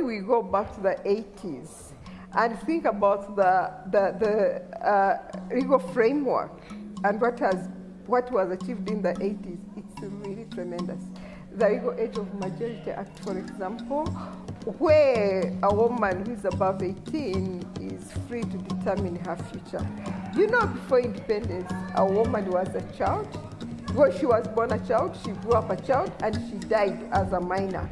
when we go back to the 80s and think about the legal framework and what was achieved in the 80s, it's really tremendous. The Legal Age of Majority Act, for example, where a woman who is above 18 is free to determine her future. You know, before independence, a woman was a child. Well, she was born a child, she grew up a child, and she died as a minor.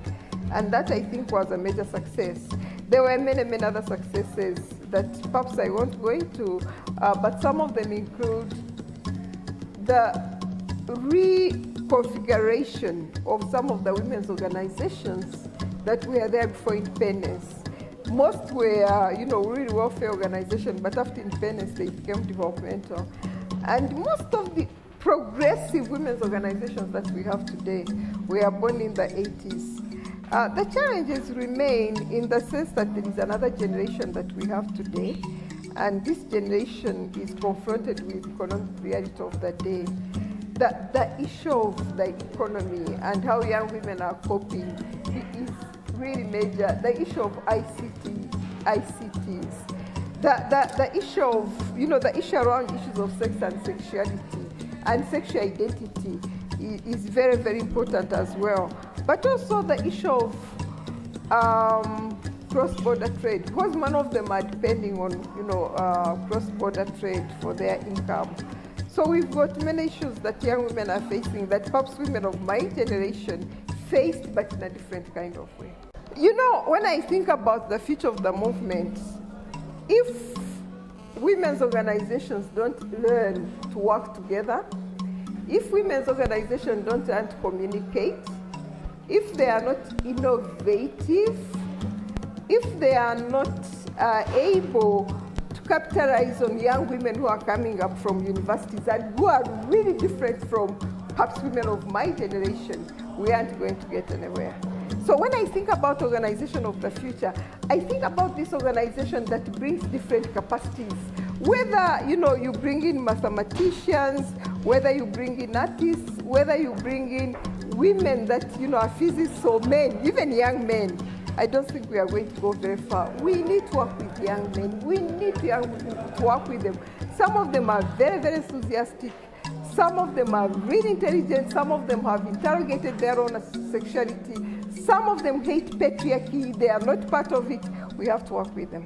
And that, I think, was a major success. There were many, many other successes that perhaps I won't go into, but some of them include the reconfiguration of some of the women's organizations that were there before independence. Most were, really welfare organizations, but after independence, they became developmental. And most of the progressive women's organizations that we have today were born in the 80s. The challenges remain in the sense that there is another generation that we have today, and this generation is confronted with economic reality of the day. The issue of the economy and how young women are coping is really major. The issue of ICTs, the issue of, the issue around issues of sex and sexuality and sexual identity is very, very important as well. But also the issue of cross-border trade, because many of them are depending on, cross-border trade for their income. So we've got many issues that young women are facing that perhaps women of my generation faced, but in a different kind of way. When I think about the future of the movement, if women's organizations don't learn to work together, if women's organizations don't learn to communicate, if they are not innovative, if they are not able to capitalize on young women who are coming up from universities and who are really different from perhaps women of my generation, we aren't going to get anywhere. So when I think about organization of the future, I think about this organization that brings different capacities. Whether, you bring in mathematicians, whether you bring in artists, whether you bring in women that, are physicists or men, even young men, I don't think we are going to go very far. We need to work with young men. We need to work with them. Some of them are very, very enthusiastic. Some of them are really intelligent. Some of them have interrogated their own sexuality. Some of them hate patriarchy. They are not part of it. We have to work with them.